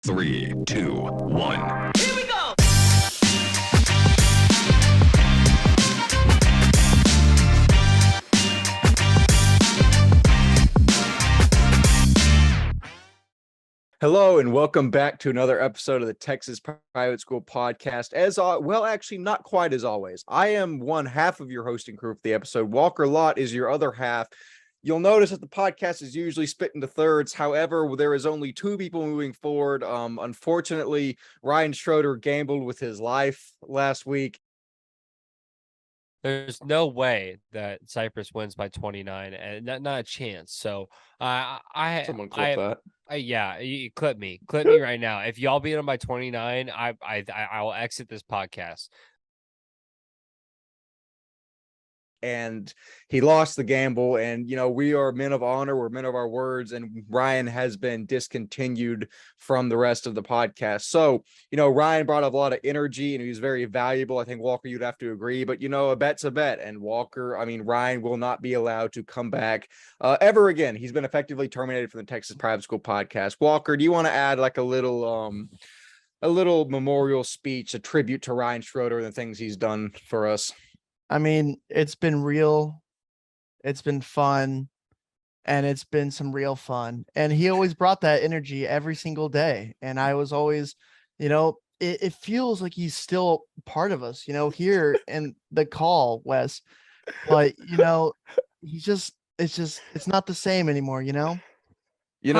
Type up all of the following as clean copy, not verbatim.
3, 2, 1. Here we go! Hello and welcome back to another episode of the Texas Private School Podcast. Actually, not quite as always. I am one half of your hosting crew for the episode. Walker Lott is your other half. You'll notice that the podcast is usually split into thirds. However, there is only two people moving forward. Unfortunately, Ryan Schroeder gambled with his life last week. There's no way that Cypress wins by 29, and not a chance. So, Someone clip that. Yeah, you clip me right now. If y'all beat them by 29, I will exit this podcast. And he lost the gamble, and we are men of honor, we're men of our words, and Ryan has been discontinued from the rest of the podcast. So Ryan brought up a lot of energy and he was very valuable. I think, Walker, you'd have to agree, but a bet's a bet, and Ryan will not be allowed to come back ever again. He's been effectively terminated from the Texas Private School Podcast. Walker, do you want to add like a little memorial speech, a tribute to Ryan Schroeder and the things he's done for us? I mean, it's been real, it's been fun, and it's been some real fun. And he always brought that energy every single day. And I was always, it feels like he's still part of us, here in the call, Wes. But, it's not the same anymore, Wait,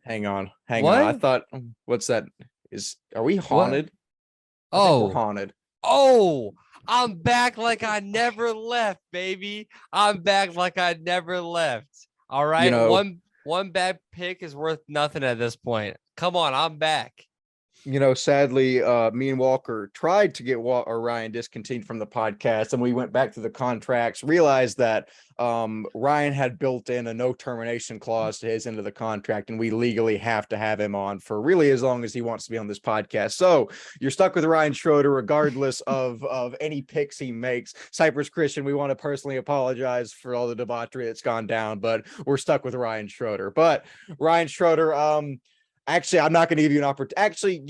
hang on. What? I thought, what's that? Are we haunted? I think we're haunted. Oh, I'm back like I never left, baby. I'm back like I never left. All right. One bad pick is worth nothing at this point. Come on, I'm back. Sadly, me and Walker tried to get Ryan discontinued from the podcast, and we went back to the contracts, realized that Ryan had built in a no termination clause to his end of the contract, and we legally have to have him on for really as long as he wants to be on this podcast. So you're stuck with Ryan Schroeder, regardless of any picks he makes. Cypress Christian, we want to personally apologize for all the debauchery that's gone down, but we're stuck with Ryan Schroeder. But Ryan Schroeder, actually, I'm not going to give you an opportunity.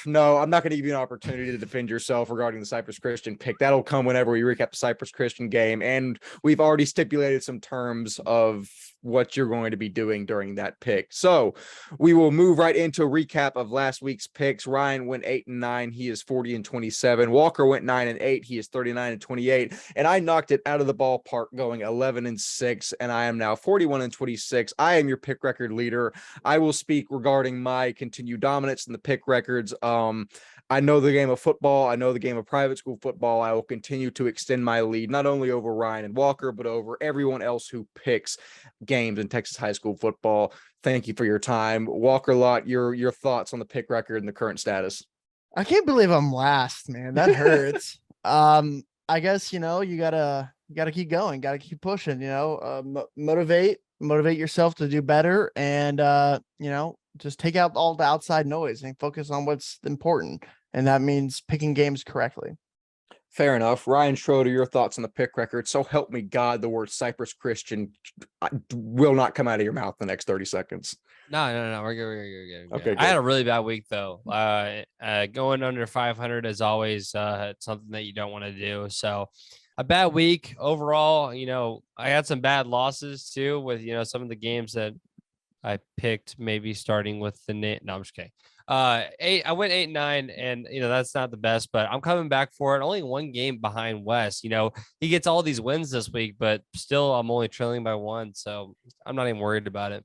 I'm not going to give you an opportunity to defend yourself regarding the Cypress Christian pick. That'll come whenever we recap the Cypress Christian game, and we've already stipulated some terms of what you're going to be doing during that pick. So we will move right into a recap of last week's picks. Ryan went 8-9. He is 40-27. Walker went 9-8. He is 39-28. And I knocked it out of the ballpark going 11-6. And I am now 41-26. I am your pick record leader. I will speak regarding my continued dominance in the pick records. I know the game of football. I know the game of private school football. I will continue to extend my lead, not only over Ryan and Walker, but over everyone else who picks games in Texas high school football. Thank you for your time. Walker Lott, your thoughts on the pick record and the current status. I can't believe I'm last, man. That hurts. I guess, you gotta keep going, gotta keep pushing, motivate yourself to do better, and just take out all the outside noise and focus on what's important. And that means picking games correctly. Fair enough. Ryan Schroeder, your thoughts on the pick record. So help me God, the word Cypress Christian will not come out of your mouth in the next 30 seconds. No, we're good. Okay, good. I had a really bad week though. Going under 500 is always something that you don't want to do. So a bad week overall. I had some bad losses too with some of the games that I picked, maybe starting with the no, I'm just kidding. I went 8-9, and that's not the best, but I'm coming back for it. Only one game behind Wes. He gets all these wins this week, but still I'm only trailing by one, so I'm not even worried about it.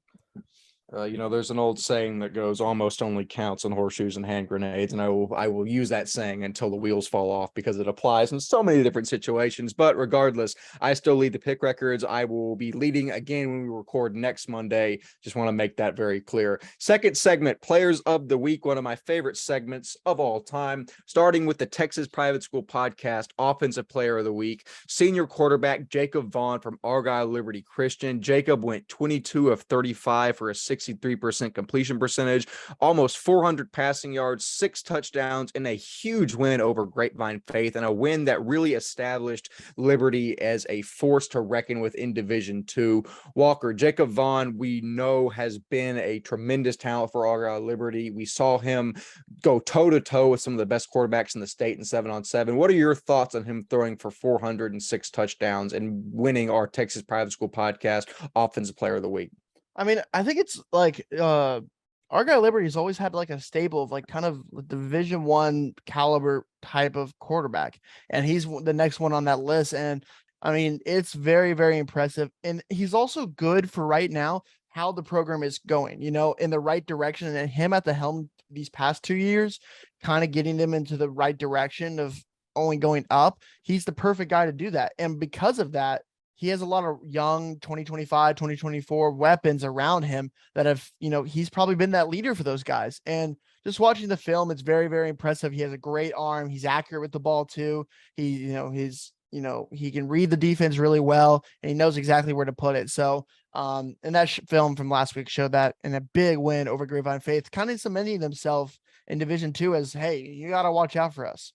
There's an old saying that goes, almost only counts on horseshoes and hand grenades. And I will use that saying until the wheels fall off, because it applies in so many different situations. But regardless, I still lead the pick records. I will be leading again when we record next Monday. Just want to make that very clear. Second segment, Players of the Week, one of my favorite segments of all time, starting with the Texas Private School Podcast Offensive Player of the Week, senior quarterback Jacob Vaughn from Argyle Liberty Christian. Jacob went 22 of 35 for a 63% completion percentage, almost 400 passing yards, 6 touchdowns, and a huge win over Grapevine Faith, and a win that really established Liberty as a force to reckon with in Division II. Walker, Jacob Vaughn, we know has been a tremendous talent for Argyle Liberty. We saw him go toe-to-toe with some of the best quarterbacks in the state in 7-on-7. What are your thoughts on him throwing for 406 touchdowns and winning our Texas Private School Podcast Offensive Player of the Week? I mean, I think it's like Argyle Liberty's always had like a stable of like kind of Division I caliber type of quarterback, and he's the next one on that list. And I mean, it's very, very impressive, and he's also good for right now how the program is going, you know, in the right direction. And him at the helm these past 2 years, kind of getting them into the right direction of only going up. He's the perfect guy to do that, and because of that, he has a lot of young 2025, 2024 weapons around him that have, you know, he's probably been that leader for those guys. And just watching the film, it's very, very impressive. He has a great arm. He's accurate with the ball too. He can read the defense really well, and he knows exactly where to put it. So, and that film from last week showed that in a big win over Grapevine Faith, kind of cementing themselves in Division II as, hey, you got to watch out for us.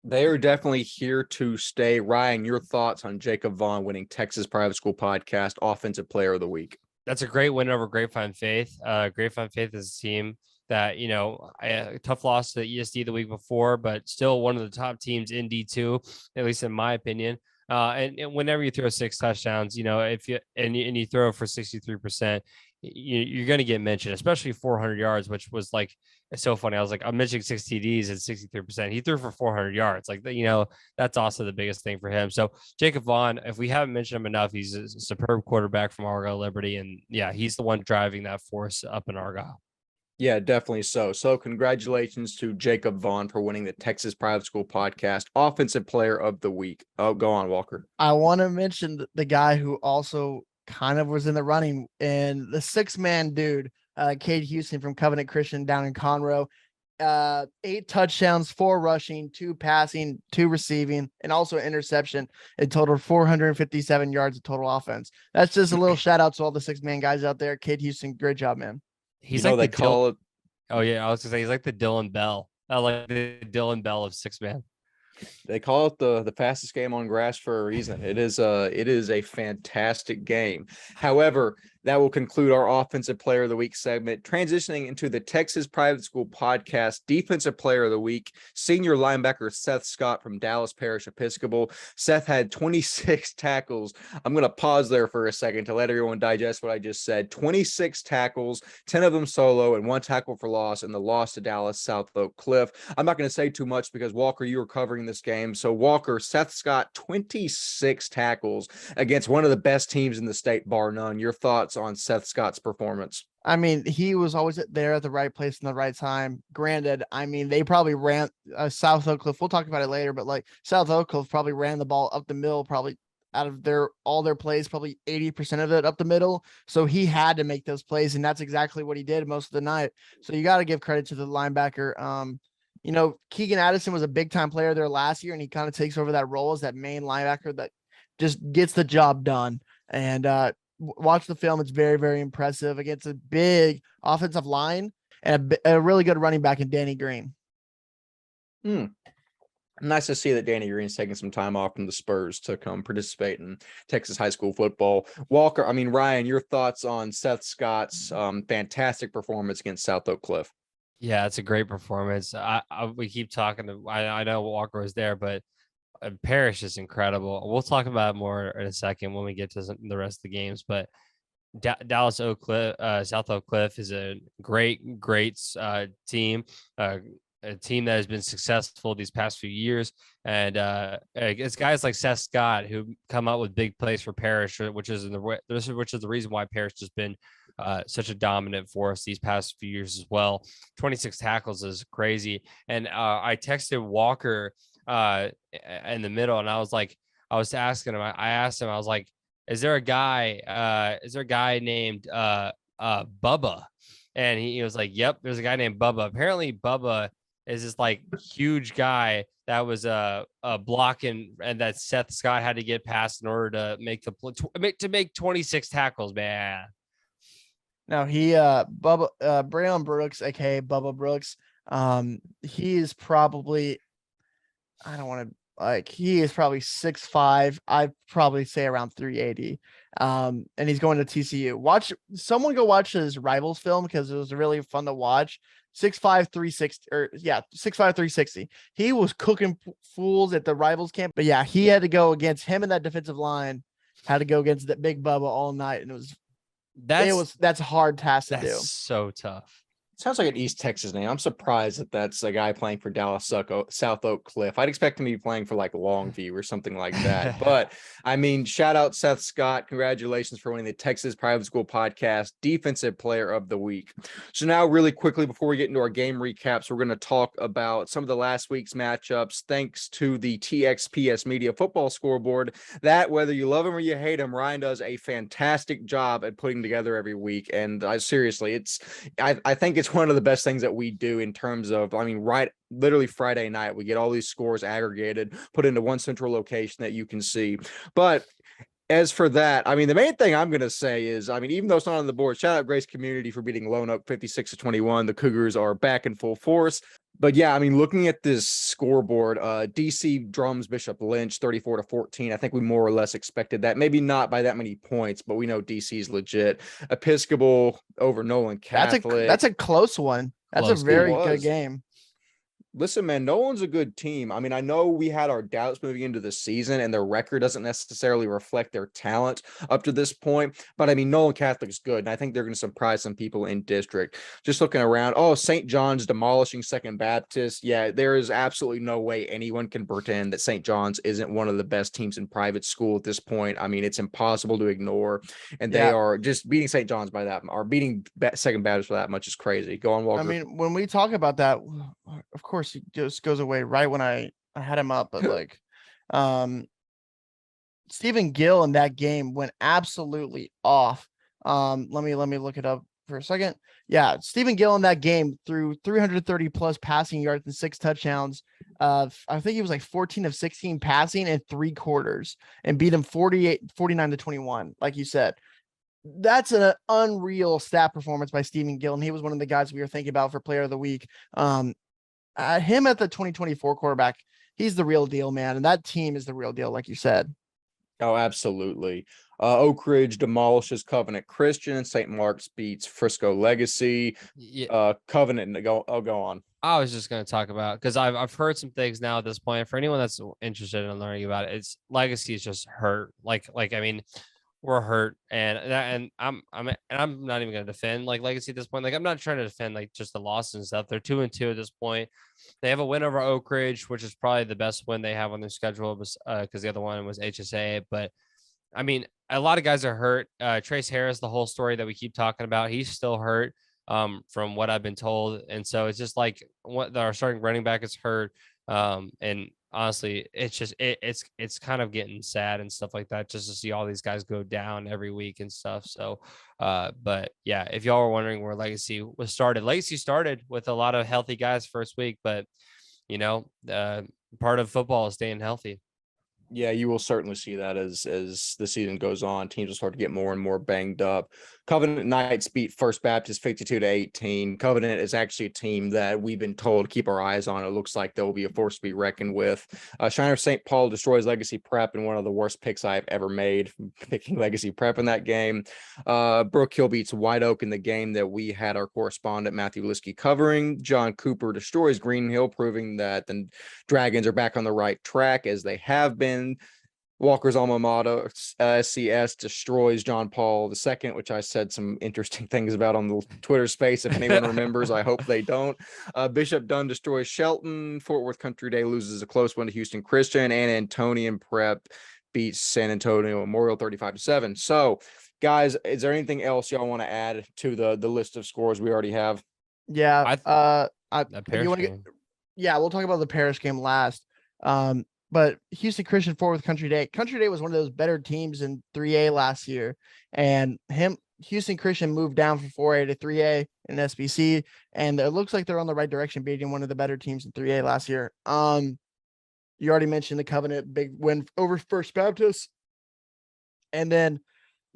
They are definitely here to stay. Ryan, your thoughts on Jacob Vaughn winning Texas Private School Podcast Offensive Player of the Week? That's a great win over Grapevine Faith. Grapevine Faith is a team that, you know, a tough loss to ESD the week before, but still one of the top teams in D2, at least in my opinion. And whenever you throw 6 touchdowns, you know, if you and you throw for 63%, you're going to get mentioned, especially 400 yards, which was like, it's so funny. I was like, I'm mentioning 6 TDs and 63%. He threw for 400 yards. Like, you know, that's also the biggest thing for him. So Jacob Vaughn, if we haven't mentioned him enough, he's a superb quarterback from Argyle Liberty. And yeah, he's the one driving that force up in Argyle. Yeah, definitely so. So congratulations to Jacob Vaughn for winning the Texas Private School Podcast Offensive Player of the Week. Oh, go on, Walker. I want to mention the guy who also kind of was in the running, and the 6-man dude, Cade Houston from Covenant Christian down in Conroe. 8 touchdowns, 4 rushing, 2 passing, 2 receiving, and also an interception. It totaled 457 yards of total offense. That's just a little shout out to all the 6-man guys out there. Cade Houston, great job, man. He's like they call it. Oh yeah, I was gonna say he's like the Dylan Bell. I like the Dylan Bell of 6-man. They call it the fastest game on grass for a reason. It is a fantastic game. However, that will conclude our Offensive Player of the Week segment. Transitioning into the Texas Private School Podcast Defensive Player of the Week, senior linebacker Seth Scott from Dallas Parish Episcopal. Seth had 26 tackles. I'm going to pause there for a second to let everyone digest what I just said. 26 tackles, 10 of them solo, and 1 tackle for loss, and the loss to Dallas South Oak Cliff. I'm not going to say too much because, Walker, you were covering this game. So, Walker, Seth Scott, 26 tackles against one of the best teams in the state, bar none. Your thoughts on Seth Scott's performance? I mean, he was always there at the right place in the right time. Granted, I mean, they probably ran South Oak Cliff. We'll talk about it later, but like South Oak Cliff probably ran the ball up the middle, probably out of all their plays, probably 80% of it up the middle. So he had to make those plays, and that's exactly what he did most of the night. So you got to give credit to the linebacker. You know, Keegan Addison was a big time player there last year, and he kind of takes over that role as that main linebacker that just gets the job done. And watch the film. It's very, very impressive against a big offensive line and a really good running back in Danny Green. Nice to see that Danny Green's taking some time off from the Spurs to come participate in Texas high school football. Ryan, your thoughts on Seth Scott's fantastic performance against South Oak Cliff? Yeah, it's a great performance. We keep talking. I know Walker was there, but Parish is incredible. We'll talk about it more in a second when we get to the rest of the games. But Dallas Oak Cliff, South Oak Cliff is a great team, a team that has been successful these past few years. And it's guys like Seth Scott who come up with big plays for Parish, which is the reason why Parish has been such a dominant force these past few years as well. 26 tackles is crazy. And I texted Walker in the middle, and I was asking him, I asked him, I was like, is there a guy named Bubba? And he was like, yep, there's a guy named Bubba. Apparently Bubba is this like huge guy that was blocking, and that Seth Scott had to get past in order to make 26 tackles, man. No, Bubba Braylon Brooks, aka Bubba Brooks. He is probably I don't want to he is probably 6'5". I'd probably say around 380. And he's going to TCU. Someone go watch his Rivals film because it was really fun to watch. 6'5", 360, or yeah, 6'5", 360. He was cooking fools at the Rivals camp. But yeah, he had to go against him and that defensive line, had to go against that big Bubba all night. And that's a hard task to do. That's so tough. Sounds like an East Texas name. I'm surprised that that's a guy playing for South Oak Cliff. I'd expect him to be playing for like Longview or something like that. But I mean, shout out Seth Scott. Congratulations for winning the Texas Private School Podcast Defensive Player of the Week. So now really quickly, before we get into our game recaps, we're going to talk about some of the last week's matchups. Thanks to the TXPS Media Football Scoreboard, that whether you love him or you hate him, Ryan does a fantastic job at putting together every week. And I think it's one of the best things that we do in terms of, I mean, literally Friday night, we get all these scores aggregated, put into one central location that you can see. But as for that, I mean, the main thing I'm going to say is, I mean, even though it's not on the board, shout out Grace Community for beating Lone Oak 56-21. The Cougars are back in full force. But yeah, I mean, looking at this scoreboard, DC drums Bishop Lynch 34-14. I think we more or less expected that. Maybe not by that many points, but we know DC's legit. Episcopal over Nolan Catholic. That's a close one. That's Close. a very good game. Listen, man, Nolan's a good team. I mean, I know we had our doubts moving into the season, and their record doesn't necessarily reflect their talent up to this point. But I mean, Nolan Catholic's good, and I think they're going to surprise some people in district. Just looking around, St. John's demolishing Second Baptist. Yeah, there is absolutely no way anyone can pretend that St. John's isn't one of the best teams in private school at this point. I mean, it's impossible to ignore, and they are just beating St. John's by that, or beating Second Baptist by that much is crazy. Go on, Walker. I mean, when we talk about that, of course, he just goes away right when I had him up, but like Stephen Gill in that game went absolutely off. Let me look it up for a second. Yeah, Stephen Gill in that game threw 330 plus passing yards and 6 touchdowns. I think he was like 14 of 16 passing in 3 quarters and beat him 49-21, like you said. That's an unreal stat performance by Stephen Gill, and he was one of the guys we were thinking about for Player of the Week. Him at the 2024 quarterback, he's the real deal, man. And that team is the real deal, like you said. Oh, absolutely. Oak Ridge demolishes Covenant Christian. St. Mark's beats Frisco Legacy. Covenant, go on. I was just going to talk about, because I've heard some things now at this point. For anyone that's interested in learning about it, it's Legacy is just hurt. Like I mean, we're hurt, and I'm not even going to defend like Legacy at this point. Like, I'm not trying to defend like just the losses and stuff. They're 2-2 at this point. They have a win over Oak Ridge, which is probably the best win they have on their schedule, because the other one was HSA. But I mean, a lot of guys are hurt. Trace Harris, the whole story that we keep talking about, he's still hurt, from what I've been told. And so it's just like our starting running back is hurt. And honestly, it's just it's kind of getting sad and stuff like that, just to see all these guys go down every week and stuff. So but yeah, if y'all were wondering where Legacy started with a lot of healthy guys first week, but you know, part of football is staying healthy. Yeah, you will certainly see that as the season goes on. Teams will start to get more and more banged up. Covenant Knights beat First Baptist 52-18. Covenant is actually a team that we've been told to keep our eyes on. It looks like they'll be a force to be reckoned with. Shiner St. Paul destroys Legacy Prep in one of the worst picks I've ever made, picking Legacy Prep in that game. Brook Hill beats White Oak in the game that we had our correspondent Matthew Liskey covering. John Cooper destroys Green Hill, proving that the Dragons are back on the right track as they have been. Walker's alma mater, SCS, destroys John Paul II, which I said some interesting things about on the Twitter space. If anyone remembers, I hope they don't. Bishop Dunn destroys Shelton. Fort Worth Country Day loses a close one to Houston Christian, and Antonian Prep beats San Antonio Memorial 35-7. So, guys, is there anything else y'all want to add to the list of scores we already have? Yeah. Yeah, we'll talk about the Parish game last. But Houston Christian Fort Worth Country Day was one of those better teams in 3A last year, and Houston Christian moved down from 4A to 3A in SBC, and it looks like they're on the right direction, beating one of the better teams in 3A last year. You already mentioned the Covenant big win over First Baptist, and then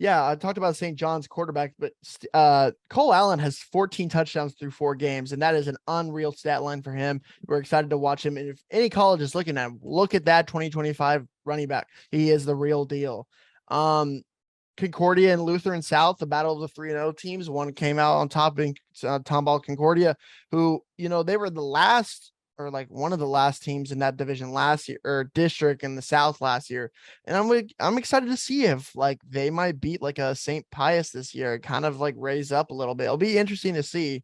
Yeah, I talked about St. John's quarterback, but Cole Allen has 14 touchdowns through 4 games, and that is an unreal stat line for him. We're excited to watch him. And if any college is looking at him, look at that 2025 running back. He is the real deal. Concordia and Lutheran South, the battle of the 3-0 teams. One came out on top in Tomball Concordia, who, they were the last, or like one of the last teams in that division last year, or district in the South last year. And I'm excited to see if like they might beat like a St. Pius this year, kind of like raise up a little bit. It'll be interesting to see.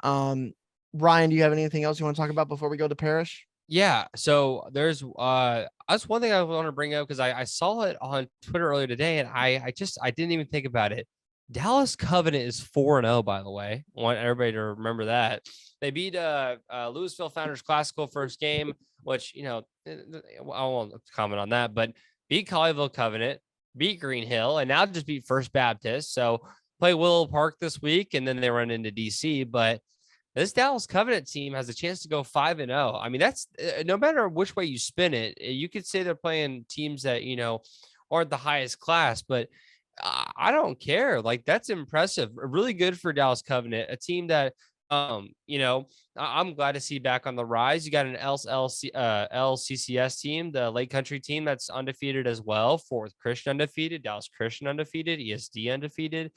Ryan, do you have anything else you want to talk about before we go to Parish? Yeah. So there's that's one thing I want to bring up because I saw it on Twitter earlier today and I didn't even think about it. Dallas Covenant is 4-0, by the way. I want everybody to remember that. They beat Louisville Founders Classical first game, which, I won't comment on that, but beat Colleyville Covenant, beat Green Hill, and now just beat First Baptist. So play Willow Park this week, and then they run into DC. But this Dallas Covenant team has a chance to go 5-0. I mean, that's no matter which way you spin it, you could say they're playing teams that, aren't the highest class, but I don't care. Like, that's impressive. Really good for Dallas Covenant, a team that, I'm glad to see back on the rise. You got an LCCS team, the Lake Country team that's undefeated as well. Fourth Christian undefeated, Dallas Christian undefeated, ESD undefeated.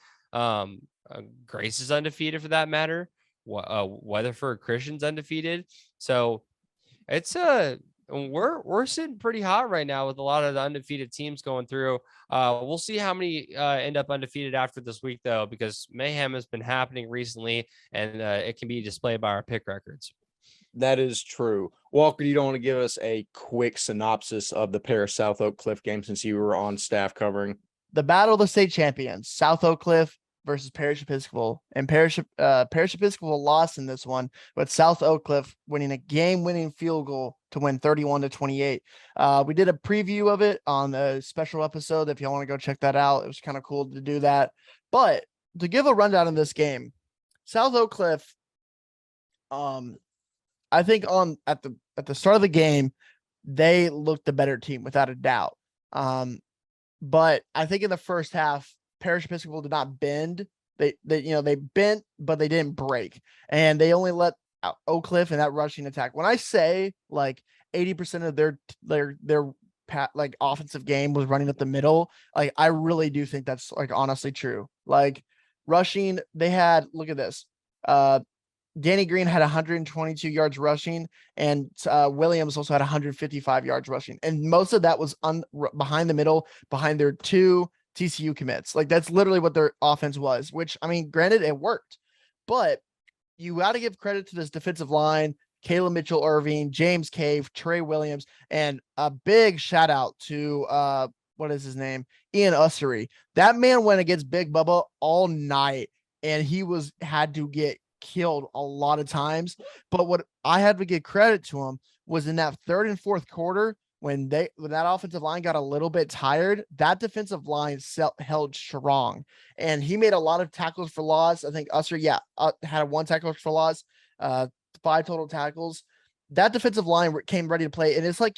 Grace is undefeated for that matter. Weatherford Christian's undefeated. So it's we're sitting pretty hot right now with a lot of the undefeated teams going through. We'll see how many end up undefeated after this week, though, because mayhem has been happening recently, and it can be displayed by our pick records. That is true. Walker, you don't want to give us a quick synopsis of the Parish South Oak Cliff game since you were on staff covering? The battle of the state champions, South Oak Cliff versus Parish Episcopal, and Parish Episcopal lost in this one, but South Oak Cliff winning a game-winning field goal to win 31-28. We did a preview of it on the special episode. If you want to go check that out, it was kind of cool to do that. But to give a rundown of this game, South Oak Cliff, I think at the start of the game, they looked the better team without a doubt. But I think in the first half, Parish Episcopal did not bend. They bent, but they didn't break, and they only let Oak Cliff in that rushing attack. When I say like 80% of their like offensive game was running up the middle, like I really do think that's like honestly true. Like rushing, they had, look at this. Danny Green had 122 yards rushing, and Williams also had 155 yards rushing, and most of that was behind the middle, behind their 2 TCU commits. Like that's literally what their offense was, which, I mean, granted it worked, but you got to give credit to this defensive line, Caleb Mitchell Irving, James Cave, Trey Williams, and a big shout out to what is his name? Ian Ussery. That man went against Big Bubba all night, and he had to get killed a lot of times. But what I had to give credit to him was in that third and fourth quarter, when that offensive line got a little bit tired, that defensive line held strong, and he made a lot of tackles for loss. I think Ussery, had 1 tackle for loss, 5 total tackles. That defensive line came ready to play, and it's like,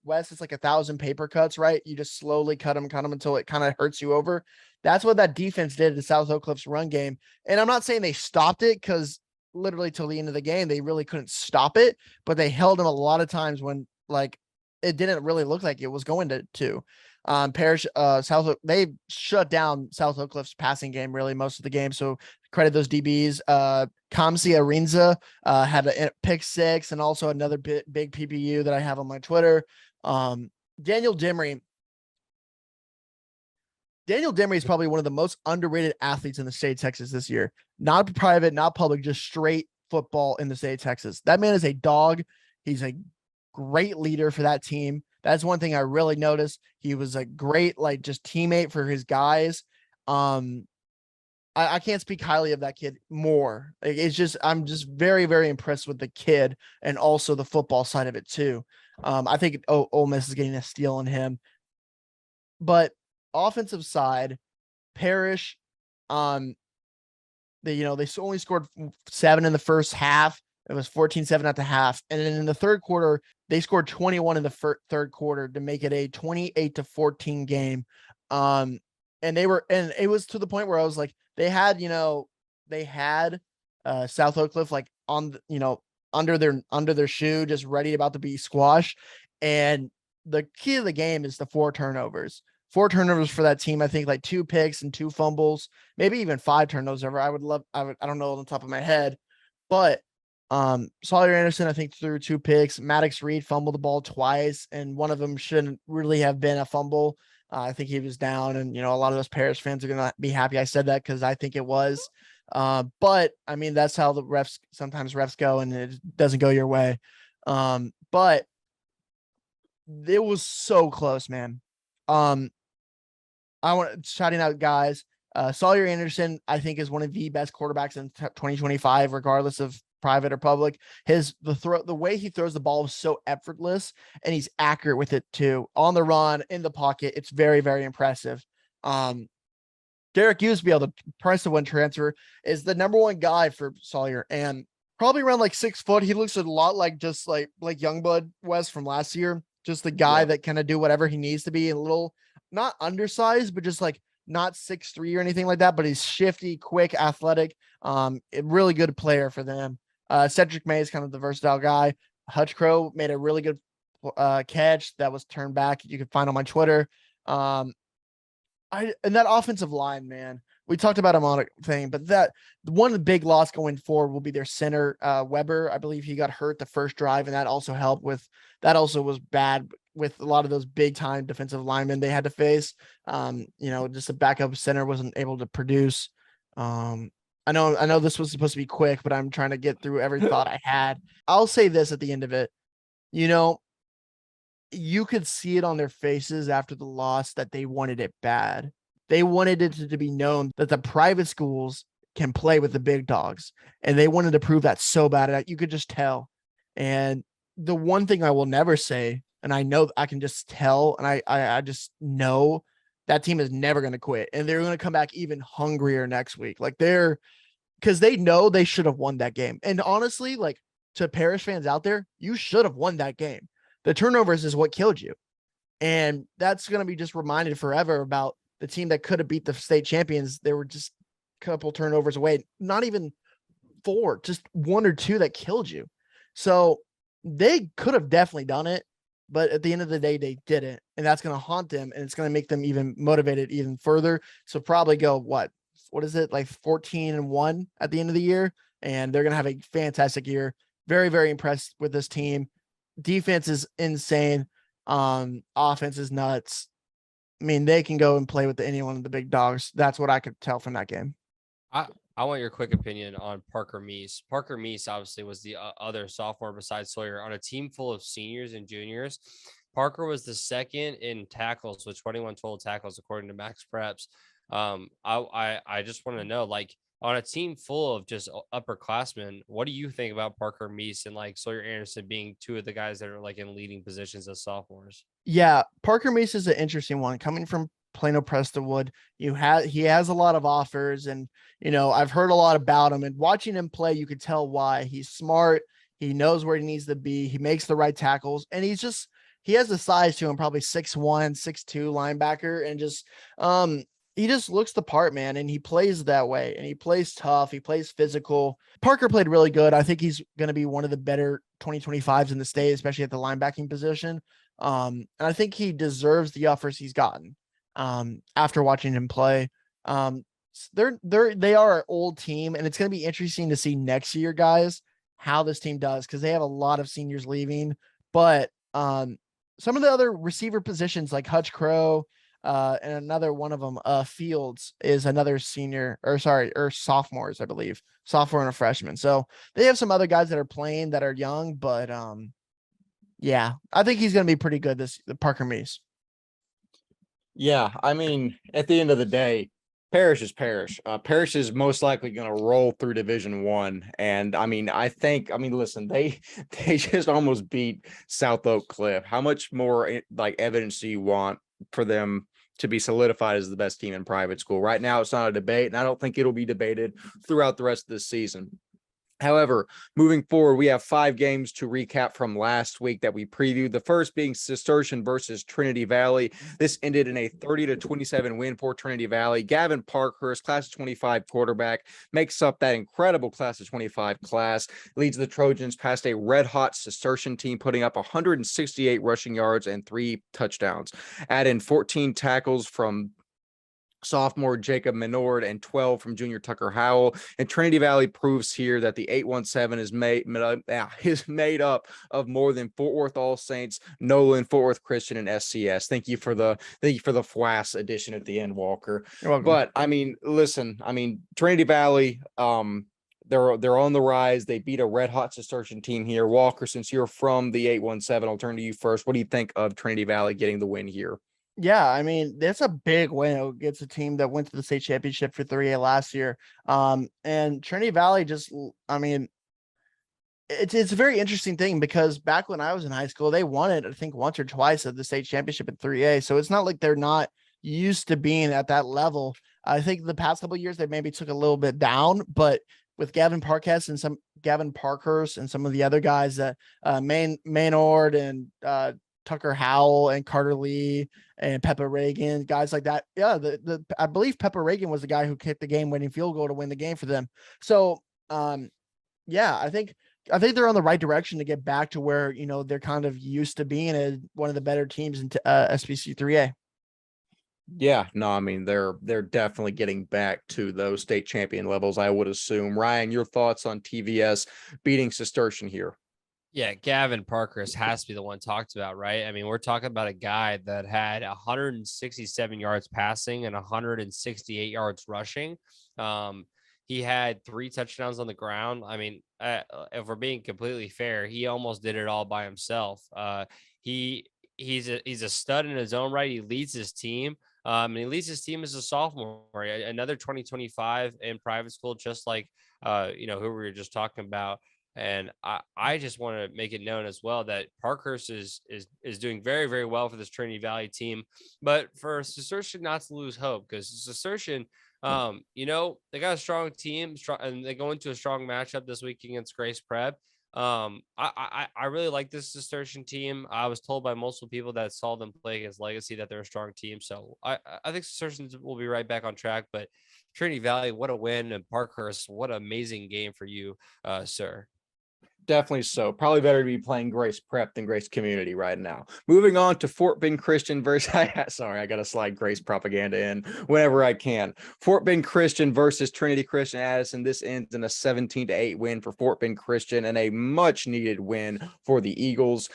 Wes, it's like 1,000 paper cuts, right? You just slowly cut them until it kind of hurts you over. That's what that defense did to South Oak Cliff's run game. And I'm not saying they stopped it, because literally till the end of the game, they really couldn't stop it, but they held them a lot of times when like it didn't really look like it was going to. Parish, South Oak, they shut down South Oak Cliff's passing game really most of the game. So credit those DBs. Kamsi Arinza had a pick 6 and also another big PPU that I have on my Twitter. Daniel Demery is probably one of the most underrated athletes in the state of Texas this year. Not private, not public, just straight football in the state of Texas. That man is a dog. He's a great leader for that team. That's one thing I really noticed. He was a great, just teammate for his guys. I can't speak highly of that kid more. I'm just very, very impressed with the kid and also the football side of it too. I think Ole Miss is getting a steal on him. But offensive side, Parish, they only scored 7 in the first half. It was 14-7 at the half. And then in the third quarter, they scored 21 in the third quarter to make it a 28-14 game. and it was to the point where I was like, they had South Oak Cliff like under their shoe, just ready about to be squashed. And the key of the game is the 4 turnovers. 4 turnovers for that team. I think like 2 picks and 2 fumbles, maybe even 5 turnovers ever. I don't know on the top of my head, but Sawyer Anderson, I think, threw 2 picks. Maddox Reed fumbled the ball twice, and one of them shouldn't really have been a fumble. I think he was down, and a lot of those Parish fans are gonna be happy I said that because I think it was. But I mean, that's how the refs go, and it doesn't go your way. But it was so close, man. I want shouting out guys. Sawyer Anderson, I think, is one of the best quarterbacks in 2025, regardless of private or public. The way he throws the ball is so effortless, and he's accurate with it too. On the run, in the pocket, it's very, very impressive. Derek Usby, the price of one transfer, is the number 1 guy for Sawyer, and probably around like 6 foot. He looks a lot like just like Youngblood Wes from last year. Just the guy that kind of do whatever he needs to be, a little not undersized, but just like not 6'3" or anything like that. But he's shifty, quick, athletic. A really good player for them. Cedric May is kind of the versatile guy. Hutch Crow made a really good catch that was turned back. You can find on my Twitter. And that offensive line, man, we talked about him on a thing, but that one of the big loss going forward will be their center, Weber. I believe he got hurt the first drive, and that also was bad with a lot of those big time defensive linemen they had to face. Just a backup center wasn't able to produce. I know this was supposed to be quick, but I'm trying to get through every thought I had. I'll say this at the end of it. You could see it on their faces after the loss that they wanted it bad. They wanted it to be known that the private schools can play with the big dogs, and they wanted to prove that so bad that you could just tell. And the one thing I will never say, and I know I can just tell, and I just know that team is never going to quit, and they're going to come back even hungrier next week. Like because they know they should have won that game. And honestly, like, to Parish fans out there, you should have won that game. The turnovers is what killed you. And that's going to be just reminded forever about the team that could have beat the state champions. They were just a couple turnovers away, not even 4, just 1 or 2 that killed you. So they could have definitely done it, but at the end of the day, they didn't. And that's going to haunt them, and it's going to make them even motivated even further. So probably go, what is it, like 14-1 at the end of the year? And they're going to have a fantastic year. Very, very impressed with this team. Defense is insane. Offense is nuts. I mean, they can go and play with any one of the big dogs. That's what I could tell from that game. I want your quick opinion on Parker Meese. Parker Meese obviously was the other sophomore besides Sawyer on a team full of seniors and juniors. Parker was the second in tackles with 21 total tackles, according to Max Preps. I just want to know, like, on a team full of just upperclassmen, what do you think about Parker Meese and like Sawyer Anderson being 2 of the guys that are like in leading positions as sophomores? Yeah, Parker Meese is an interesting one coming from Plano Prestonwood. He has a lot of offers, and I've heard a lot about him, and watching him play, you could tell why. He's smart. He knows where he needs to be. He makes the right tackles, and he has the size to him, probably 6'1", 6'2" linebacker, and just he just looks the part, man, and he plays that way, and he plays tough. He plays physical. Parker played really good. I think he's going to be one of the better 2025s in the state, especially at the linebacking position. And I think he deserves the offers he's gotten after watching him play. They are an old team, and it's going to be interesting to see next year, guys, how this team does, because they have a lot of seniors leaving. But some of the other receiver positions like Hutch Crow, and another one of them, Fields, is another sophomores, I believe, sophomore and a freshman. So they have some other guys that are playing that are young, but yeah, I think he's going to be pretty good. The Parker Meese. Yeah, I mean, at the end of the day, Parish is Parish. Parish is most likely going to roll through Division 1, and I mean, listen, they just almost beat South Oak Cliff. How much more like evidence do you want for them to be solidified as the best team in private school? Right now, it's not a debate, and I don't think it'll be debated throughout the rest of this season. However, moving forward, we have 5 games to recap from last week that we previewed. The first being Cistercian versus Trinity Valley. This ended in a 30-27 win for Trinity Valley. Gavin Parkhurst, class of 25 quarterback, makes up that incredible class of 25 class, leads the Trojans past a red-hot Cistercian team, putting up 168 rushing yards and 3 touchdowns. Add in 14 tackles from sophomore Jacob Menord and 12 from junior Tucker Howell. And Trinity Valley proves here that the 817 is made up of more than Fort Worth All Saints, Nolan, Fort Worth Christian, and SCS. Thank you for the FWAS edition at the end, Walker. You're welcome. But I mean, listen, Trinity Valley, they're on the rise. They beat a red hot Cistercian team here. Walker, since you're from the 817, I'll turn to you first. What do you think of Trinity Valley getting the win here? Yeah, I mean, that's a big win against a team that went to the state championship for 3A last year. And Trinity Valley just, I mean, it's a very interesting thing because back when I was in high school, they won it, I think, once or twice at the state championship in 3A. So it's not like they're not used to being at that level. I think the past couple of years they maybe took a little bit down, but with Gavin Parkhurst and some of the other guys that Maynard and Tucker Howell and Carter Lee and Pepper Reagan, guys like that. Yeah, I believe Pepper Reagan was the guy who kicked the game-winning field goal to win the game for them. So, yeah, I think they're on the right direction to get back to where they're kind of used to being one of the better teams in SBC 3A. Yeah, no, I mean they're definitely getting back to those state champion levels, I would assume. Ryan, your thoughts on TVS beating Cistercian here? Yeah, Gavin Parkhurst has to be the one talked about, right? I mean, we're talking about a guy that had 167 yards passing and 168 yards rushing. He had 3 touchdowns on the ground. I mean, if we're being completely fair, he almost did it all by himself. He's a stud in his own right. He leads his team. And he leads his team as a sophomore, another 2025 in private school, just like who we were just talking about. And I just want to make it known as well that Parkhurst is doing very, very well for this Trinity Valley team. But for Cistercian not to lose hope, because Cistercian, they got a strong team, and they go into a strong matchup this week against Grace Prep. I really like this Cistercian team. I was told by multiple people that saw them play against Legacy that they're a strong team. So I think Cistercian will be right back on track. But Trinity Valley, what a win. And Parkhurst, what an amazing game for you, sir. Definitely so. Probably better to be playing Grace Prep than Grace Community right now. Moving on to Fort Bend Christian versus sorry, I gotta slide Grace propaganda in whenever I can. Fort Bend Christian versus Trinity Christian Addison. This ends in a 17-8 win for Fort Bend Christian and a much needed win for the Eagles.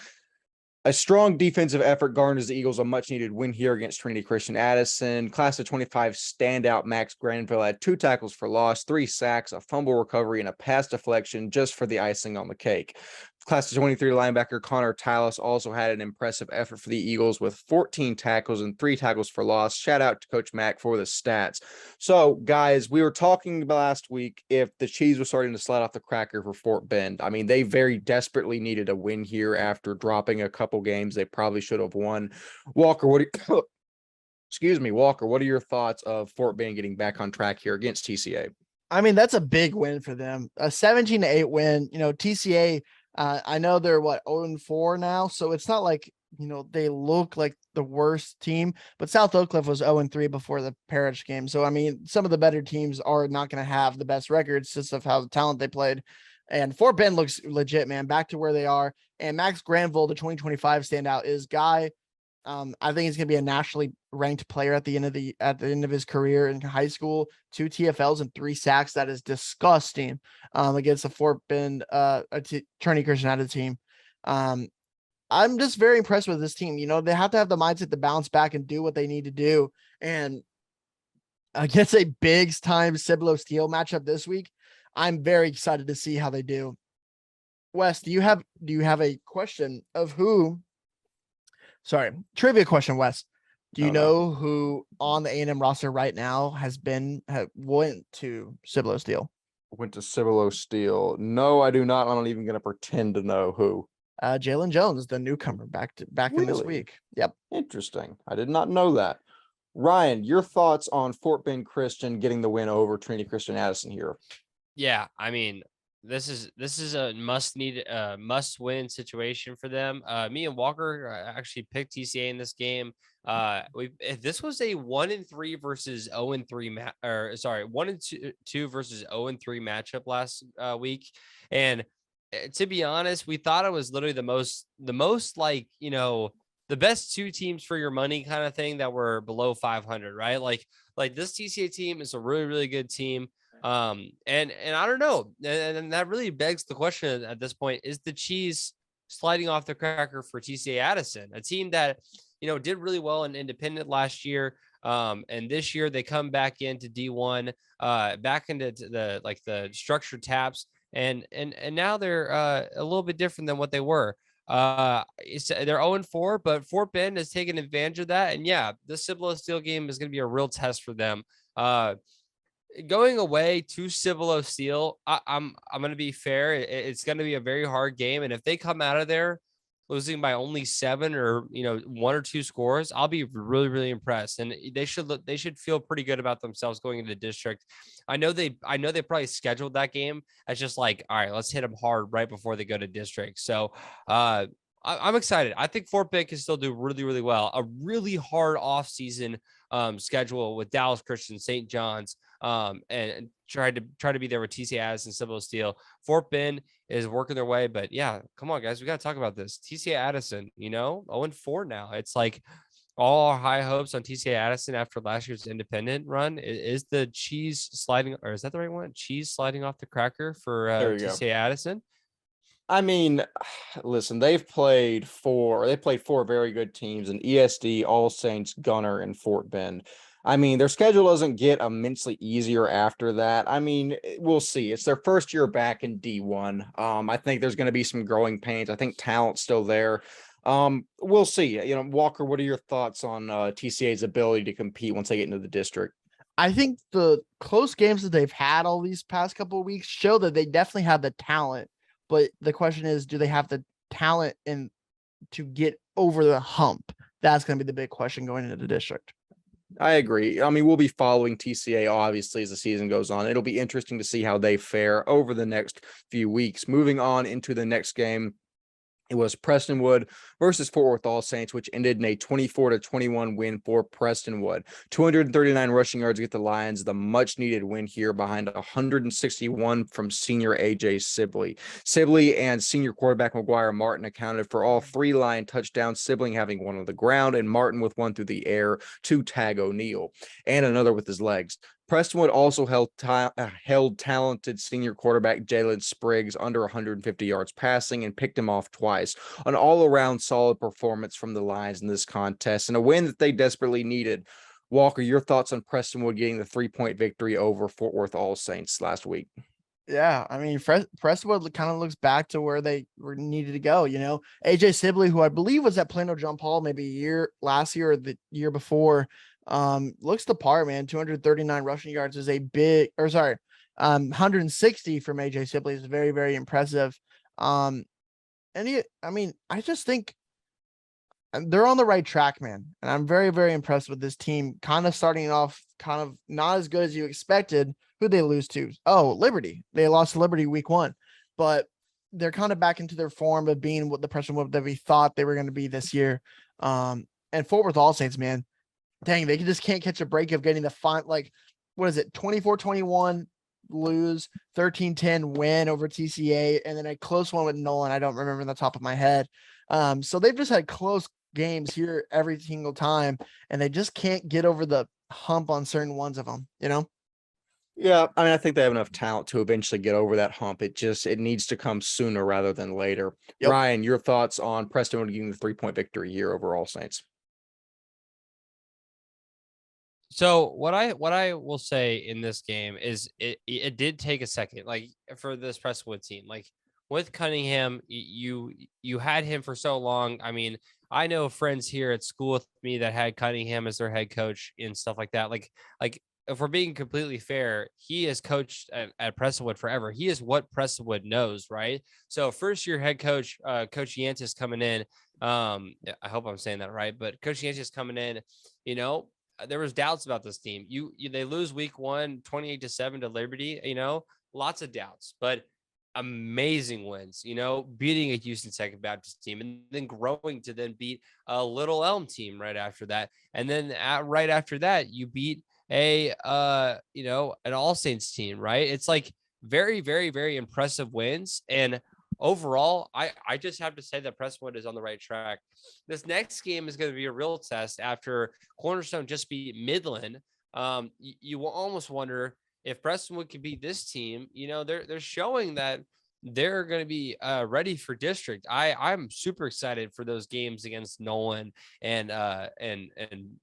A strong defensive effort garners the Eagles a much-needed win here against Trinity Christian Addison. Class of 25 standout Max Granville had 2 tackles for loss, 3 sacks, a fumble recovery, and a pass deflection just for the icing on the cake. Class of 23 linebacker Connor Tallis also had an impressive effort for the Eagles with 14 tackles and 3 tackles for loss. Shout out to Coach Mack for the stats. So, guys, we were talking about last week if the cheese was starting to slide off the cracker for Fort Bend. I mean, they very desperately needed a win here after dropping a couple games they probably should have won. Walker, Walker, what are your thoughts of Fort Bend getting back on track here against TCA? I mean, that's a big win for them. A 17-8 win. TCA, I know they're 0-4 now, so it's not like they look like the worst team, but South Oak Cliff was 0-3 before the Parish game. So I mean, some of the better teams are not going to have the best records just of how the talent they played. And Fort Bend looks legit, man, back to where they are. And Max Granville, the 2025 standout, is guy. I think he's going to be a nationally ranked player at the end of his career in high school. 2 TFLs and 3 sacks. That is disgusting against the Fort Bend Trinity Christian Addison team. I'm just very impressed with this team. They have to have the mindset to bounce back and do what they need to do. And against a big time Cibolo Steel matchup this week, I'm very excited to see how they do. Wes, do you have a question of who? Sorry, trivia question, Wes. Do you know who on the A&M roster right now went to Cibolo Steel? Went to Cibolo Steel. No, I do not. I'm not even going to pretend to know who. Jalen Jones, the newcomer, back in this week. Yep. Interesting. I did not know that. Ryan, your thoughts on Fort Bend Christian getting the win over Trinity Christian Addison here? Yeah, I mean, this is a must win situation for them. Me and Walker actually picked TCA in this game. This was a 1-3 versus 0-3 or sorry, 1-2 versus 0-3 matchup last week. And to be honest, we thought it was literally the most like, the best two teams for your money kind of thing that were below 500, right? Like this TCA team is a really, really good team. And I don't know, and that really begs the question at this point: is the cheese sliding off the cracker for TCA Addison, a team that did really well in independent last year, and this year they come back into D1, back into the structured taps, and now they're a little bit different than what they were. They're 0-4, but Fort Bend has taken advantage of that, and yeah, the Cibolo Steel game is going to be a real test for them. Going away to Cibolo Steel, I'm going to be fair. It's going to be a very hard game, and if they come out of there losing by only 7 or 1 or 2 scores, I'll be really, really impressed. And they should feel pretty good about themselves going into the district. I know they probably scheduled that game as just like, all right, let's hit them hard right before they go to district. So I'm excited. I think Fort Bend can still do really, really well. A really hard off season schedule with Dallas Christian, St. John's, and try to be there with TCA Addison, Cibolo Steel. Fort Bend is working their way, but yeah, come on, guys, we got to talk about this. TCA Addison, 0-4 now. It's like all our high hopes on TCA Addison after last year's independent run. Is the cheese sliding, or is that the right one? Cheese sliding off the cracker for There you go. TCA Addison? I mean, listen, they played four very good teams in ESD, All Saints, Gunner, and Fort Bend. I mean, their schedule doesn't get immensely easier after that. I mean, we'll see. It's their first year back in D1. I think there's going to be some growing pains. I think talent's still there. We'll see. Walker, what are your thoughts on TCA's ability to compete once they get into the district? I think the close games that they've had all these past couple of weeks show that they definitely have the talent. But the question is, do they have the talent to get over the hump? That's going to be the big question going into the district. I agree. I mean, we'll be following TCA obviously as the season goes on. It'll be interesting to see how they fare over the next few weeks. Moving on into the next game, it was Prestonwood versus Fort Worth All Saints, which ended in a 24-21 win for Prestonwood. 239 rushing yards get the Lions the much-needed win here behind 161 from senior AJ Sibley. Sibley and senior quarterback McGuire Martin accounted for all 3 Lion touchdowns, Sibling having one on the ground and Martin with one through the air to tag O'Neal, and another with his legs. Prestonwood also held talented senior quarterback Jalen Spriggs under 150 yards passing and picked him off twice. An all-around solid performance from the Lions in this contest and a win that they desperately needed. Walker, your thoughts on Prestonwood getting the 3-point victory over Fort Worth All Saints last week? Yeah, I mean, Prestonwood kind of looks back to where they were needed to go. AJ Sibley, who I believe was at Plano Jump Hall maybe last year or the year before, looks the part, man. 239 rushing yards is 160 from AJ Sibley is very, very impressive. I just think they're on the right track, man. And I'm very, very impressed with this team. Kind of starting off kind of not as good as you expected. Who'd they lose to? Oh, Liberty. They lost to Liberty week 1, but they're kind of back into their form of being what the Prestonwood that we thought they were going to be this year. And Fort Worth All Saints, man, dang, they just can't catch a break of getting the fun. Like, what is it? 24-21 lose, 13-10 win over TCA, and then a close one with Nolan. I don't remember the top of my head. So they've just had close games here every single time, and they just can't get over the hump on certain ones of them, Yeah, I mean, I think they have enough talent to eventually get over that hump. It needs to come sooner rather than later. Yep. Ryan, your thoughts on Prestonwood getting the 3-point victory here over All Saints? So what I will say in this game is it did take a second, like for this Prestonwood team, like with Cunningham, you had him for so long. I mean, I know friends here at school with me that had Cunningham as their head coach and stuff like that. Like if we're being completely fair, he has coached at Prestonwood forever. He is what Prestonwood knows, right? So first year head coach, Coach Yantis coming in. I hope I'm saying that right, but Coach Yantis coming in, there was doubts about this team. They lose week 1, 28-7 to Liberty, lots of doubts, but amazing wins, beating a Houston Second Baptist team and then growing to then beat a Little Elm team right after that. And then right after that, you beat an All Saints team, right? It's like very, very, very impressive wins. And overall, I just have to say that Prestonwood is on the right track. This next game is going to be a real test after Cornerstone just beat Midland. You will almost wonder if Prestonwood could beat this team. They're showing that they're going to be ready for district. I'm super excited for those games against Nolan and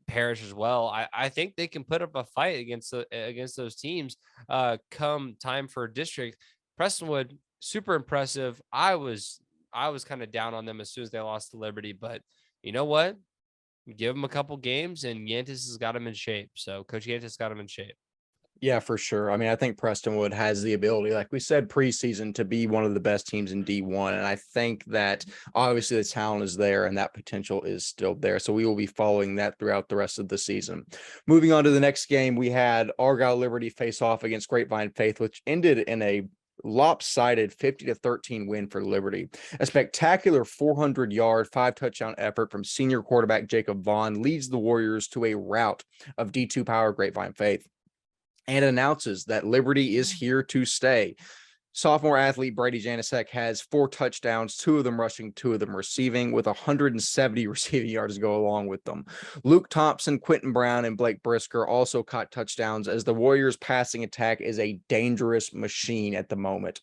Parish as well. I think they can put up a fight against those teams come time for district. Prestonwood, super impressive. I was kind of down on them as soon as they lost to Liberty, but you know what? Give them a couple games and Yantis has got them in shape. So Coach Yantis got them in shape. Yeah, for sure. I mean, I think Prestonwood has the ability, like we said, preseason to be one of the best teams in D1. And I think that obviously the talent is there and that potential is still there. So we will be following that throughout the rest of the season. Moving on to the next game, we had Argyle Liberty face off against Grapevine Faith, which ended in a lopsided 50-13 win for Liberty. A spectacular 400-yard, 5-touchdown effort from senior quarterback Jacob Vaughn leads the Warriors to a rout of D2 power Grapevine Faith and announces that Liberty is here to stay. Sophomore athlete Brady Janisek has 4 touchdowns, 2 of them rushing, 2 of them receiving, with 170 receiving yards to go along with them. Luke Thompson, Quentin Brown, and Blake Brisker also caught touchdowns as the Warriors' passing attack is a dangerous machine at the moment.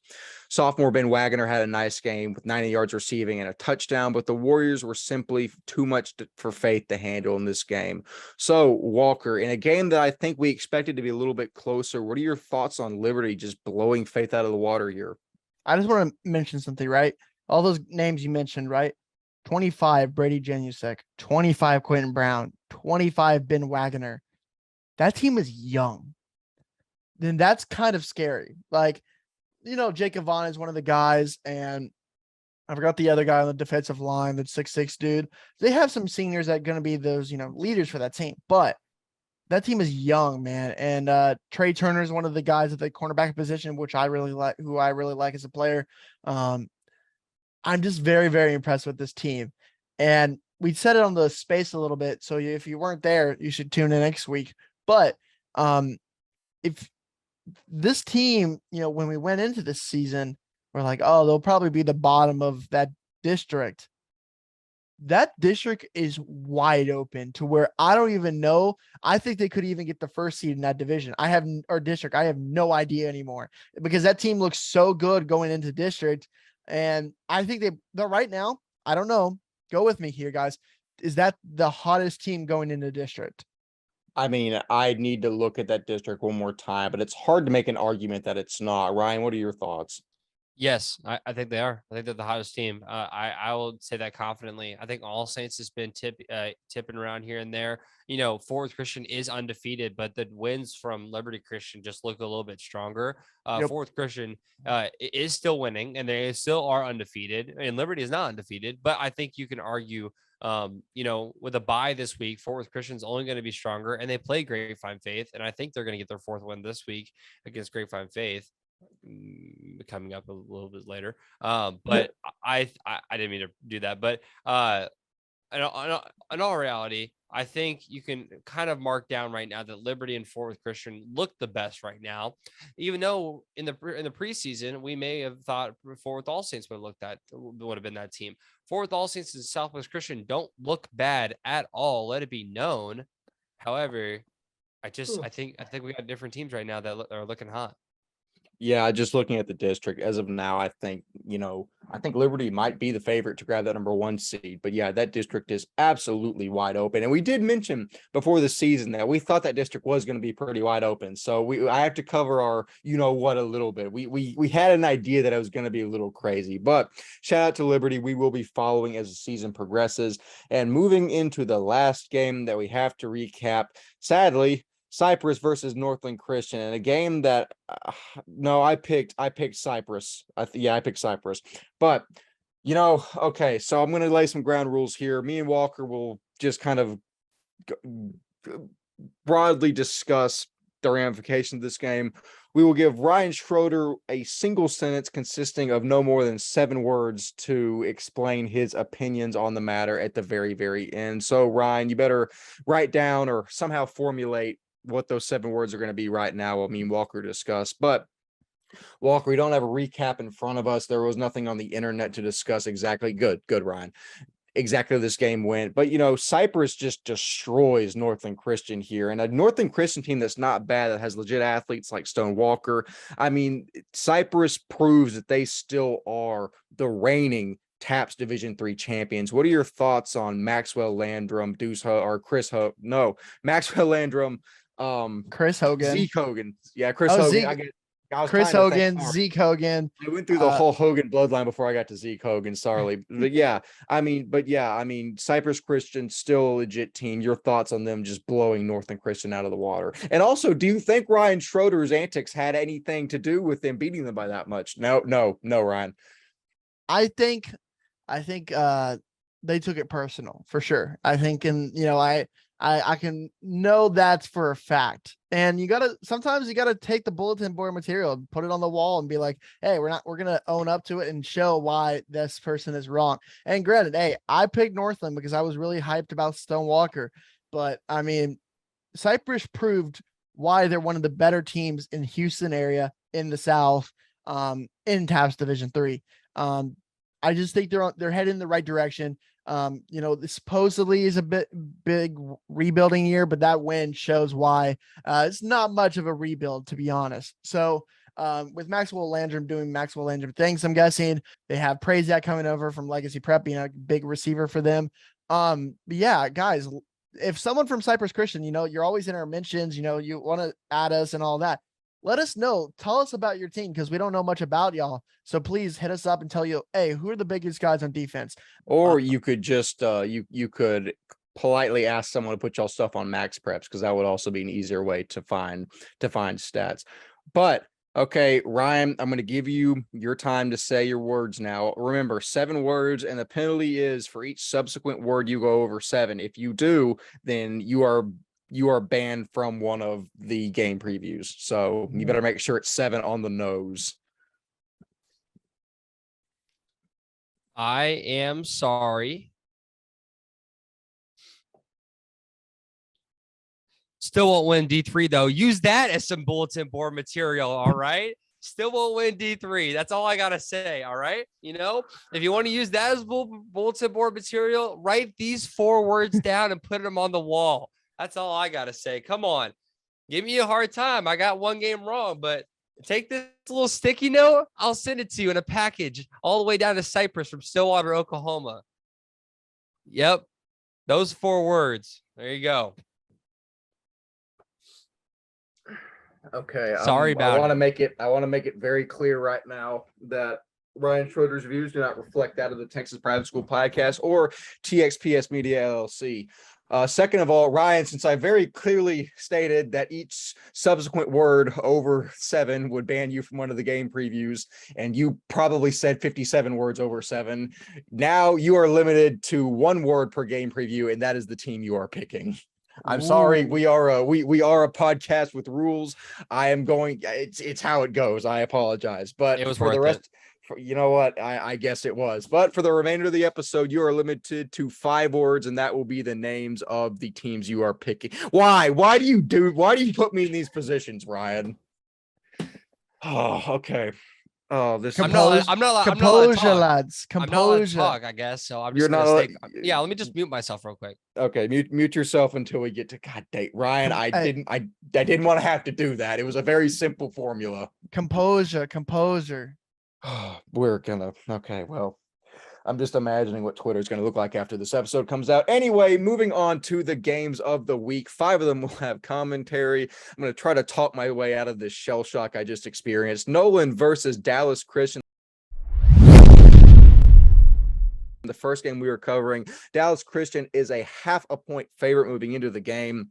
Sophomore Ben Wagner had a nice game with 90 yards receiving and a touchdown, but the Warriors were simply too much for Faith to handle in this game. So, Walker, in a game that I think we expected to be a little bit closer, what are your thoughts on Liberty just blowing Faith out of the water here? I just want to mention something, right? All those names you mentioned, right? 25 Brady Janusek, 25 Quentin Brown, 25 Ben Wagner. That team is young. Then that's kind of scary. Like, Jacob Vaughn is one of the guys, and I forgot the other guy on the defensive line, that 6'6" dude. They have some seniors that are going to be those, leaders for that team. But that team is young, man. And Trey Turner is one of the guys at the cornerback position, which I really like, who I really like as a player. I'm just very, very impressed with this team. And we said it on the space a little bit. So if you weren't there, you should tune in next week. But if this team, when we went into this season, we're like, oh, they'll probably be the bottom of that district. That district is wide open to where I don't even know. I think they could even get the first seed in that division. I have no idea anymore because that team looks so good going into district. And I think they're right now. I don't know. Go with me here, guys. Is that the hottest team going into district? I mean, I need to look at that district one more time, but it's hard to make an argument that it's not. Ryan, what are your thoughts? Yes, I think they are. I think they're the hottest team. I will say that confidently. I think All Saints has been tipping around here and there. Fort Worth Christian is undefeated, but the wins from Liberty Christian just look a little bit stronger. Yep. Fort Worth Christian is still winning, and they still are undefeated. And Liberty is not undefeated, but I think you can argue, with a bye this week, Fort Worth Christian's only going to be stronger, and they play Grapevine Faith, and I think they're going to get their 4th win this week against Grapevine Faith. Coming up a little bit later, but I didn't mean to do that, but in all reality, I think you can kind of mark down right now that Liberty and Fort Worth Christian look the best right now, even though in the preseason we may have thought Fort Worth All Saints would have been that team. Fort Worth All Saints and Southwest Christian don't look bad at all. Let it be known. However, I think we got different teams right now that are looking hot. Yeah, just looking at the district as of now, I think Liberty might be the favorite to grab that number 1 seed. But yeah, that district is absolutely wide open. And we did mention before the season that we thought that district was going to be pretty wide open. So I have to cover our, a little bit. We had an idea that it was going to be a little crazy, but shout out to Liberty. We will be following as the season progresses. And moving into the last game that we have to recap, sadly, Cypress versus Northland Christian, in a game that no, I picked Cypress. I picked Cypress. But okay, so I'm going to lay some ground rules here. Me and Walker will just kind of broadly discuss the ramifications of this game. We will give Ryan Schroeder a single sentence consisting of no more than 7 words to explain his opinions on the matter at the very, very end. So, Ryan, you better write down or somehow formulate what those 7 words are going to be right now while me and Walker discuss. But Walker, we don't have a recap in front of us. There was nothing on the internet to discuss exactly. Good, Ryan. Exactly how this game went. But, Cypress just destroys Northland Christian here. And a Northland Christian team that's not bad, that has legit athletes like Stone Walker. I mean, Cypress proves that they still are the reigning TAPS Division III champions. What are your thoughts on Maxwell Landrum, Maxwell Landrum, Chris Hogan, Zeke Hogan. Yeah, Chris Hogan. Chris Hogan, Zeke Hogan. I went through the whole Hogan bloodline before I got to Zeke Hogan. Sorry. But Cypress Christian, still a legit team. Your thoughts on them just blowing Northern Christian out of the water? And also, do you think Ryan Schroeder's antics had anything to do with them beating them by that much? No, Ryan. I think they took it personal for sure. I think, I can know that's for a fact. And sometimes you gotta take the bulletin board material, put it on the wall and be like, hey, we're gonna own up to it and show why this person is wrong. And granted, hey, I picked Northland because I was really hyped about Stone Walker, but I mean, Cypress proved why they're one of the better teams in Houston area in the South, in TAPS Division III. I just think they're heading in the right direction. This supposedly is a big rebuilding year, but that win shows why it's not much of a rebuild, to be honest. So with Maxwell Landrum doing Maxwell Landrum things, I'm guessing they have Praisiak coming over from Legacy Prep, being a big receiver for them. But yeah, guys, if someone from Cypress Christian, you're always in our mentions, you want to add us and all that, let us know. Tell us about your team, because we don't know much about y'all. So please hit us up and tell you, hey, who are the biggest guys on defense? Or you could just you could politely ask someone to put y'all stuff on Max Preps, because that would also be an easier way to find stats. But okay, Ryan, I'm going to give you your time to say your words now. Remember, 7 words, and the penalty is for each subsequent word you go over 7. If you do, then you are banned from one of the game previews. So you better make sure it's 7 on the nose. I am sorry. Still won't win D3 though. Use that as some bulletin board material. All right. Still won't win D3. That's all I got to say. All right. If you want to use that as bulletin board material, write these 4 words down and put them on the wall. That's all I got to say. Come on. Give me a hard time. I got 1 game wrong, but take this little sticky note. I'll send it to you in a package all the way down to Cypress from Stillwater, Oklahoma. Yep. Those 4 words. There you go. Okay. Sorry about it. I want to make it very clear right now that Ryan Schroeder's views do not reflect that of the Texas Private School Podcast or TXPS Media LLC. Second of all, Ryan, since I very clearly stated that each subsequent word over 7 would ban you from one of the game previews, and you probably said 57 words over 7, now you are limited to 1 word per game preview, and that is the team you are picking. I'm sorry. We are a podcast with rules. I am going. It's how it goes. I apologize, but it was for the rest. You know what? I guess it was. But for the remainder of the episode, you are limited to 5 words, and that will be the names of the teams you are picking. Why? Why do you put me in these positions, Ryan? Oh, okay. Oh, this. I'm not composure, lads. Composure. I'm not allowed to talk, I guess. So I'm just gonna yeah. Let me just mute myself real quick. Okay, mute yourself until we get to God dang, Ryan. I didn't want to have to do that. It was a very simple formula. Composure. We're gonna okay. Well, I'm just imagining what Twitter is going to look like after this episode comes out. Anyway, moving on to the games of the week. 5 of them will have commentary. I'm going to try to talk my way out of this shell shock I just experienced. Nolan versus Dallas Christian. The first game we were covering, Dallas Christian is a 0.5 point favorite moving into the game.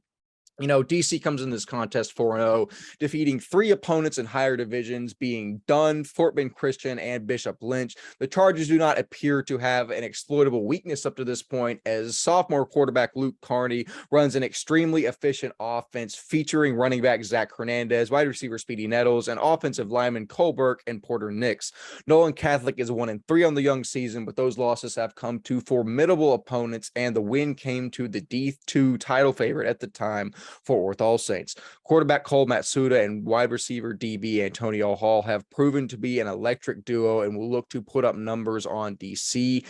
DC comes in this contest 4-0, defeating 3 opponents in higher divisions, being Dunn, Fort Bend Christian, and Bishop Lynch. The Chargers do not appear to have an exploitable weakness up to this point, as sophomore quarterback Luke Carney runs an extremely efficient offense featuring running back Zach Hernandez, wide receiver Speedy Nettles, and offensive lineman Colberg and Porter Nix. Nolan Catholic is 1-3 on the young season, but those losses have come to formidable opponents, and the win came to the D2 title favorite at the time, Fort Worth All Saints. Quarterback Cole Matsuda and wide receiver DB Antonio Hall have proven to be an electric duo and will look to put up numbers on DC.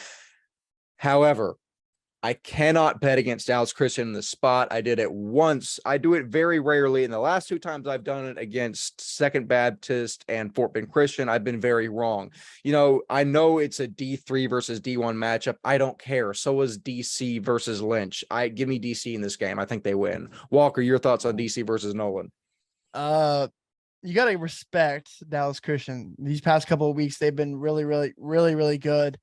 However, I cannot bet against Dallas Christian in the spot. I did it once. I do it very rarely. And the last 2 times I've done it against Second Baptist and Fort Bend Christian, I've been very wrong. I know it's a D3 versus D1 matchup. I don't care. So is DC versus Lynch. Give me DC in this game. I think they win. Walker, your thoughts on DC versus Nolan? You got to respect Dallas Christian. These past couple of weeks, they've been really, really, really, really good.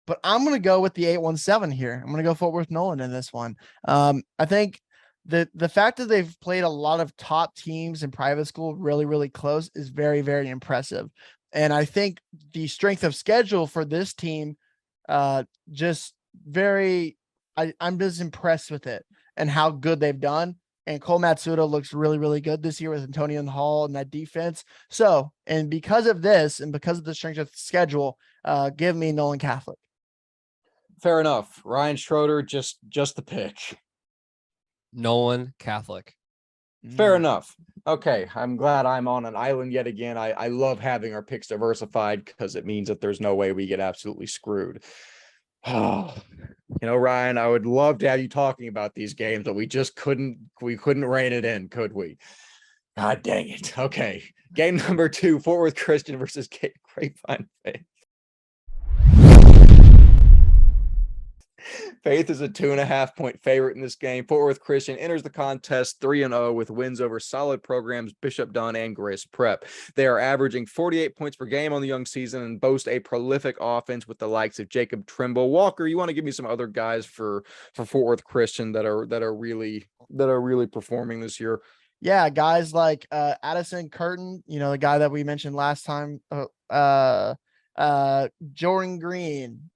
But I'm going to go with the 817 here. I'm going to go Fort Worth Nolan in this one. I think the fact that they've played a lot of top teams in private school really, really close is very, very impressive. And I think the strength of schedule for this team, I'm just impressed with it and how good they've done. And Cole Matsuda looks really, really good this year with Antonio Hall and that defense. So, and because of this and because of the strength of the schedule, give me Nolan Catholic. Fair enough. Ryan Schroeder, just the pick. Nolan Catholic. Fair enough. Okay, I'm glad I'm on an island yet again. I love having our picks diversified because it means that there's no way we get absolutely screwed. Oh, Ryan, I would love to have you talking about these games, but we couldn't rein it in, could we? God dang it. Okay. Game number 2, Fort Worth Christian versus Grapevine Faith. Faith is a 2.5-point favorite in this game. Fort Worth Christian enters the contest 3-0 with wins over solid programs Bishop Dunn and Grace Prep. They are averaging 48 points per game on the young season and boast a prolific offense with the likes of Jacob Trimble. Walker, you want to give me some other guys for Fort Worth Christian that are really performing this year? Yeah, guys like Addison Curtin, the guy that we mentioned last time, Jordan Green,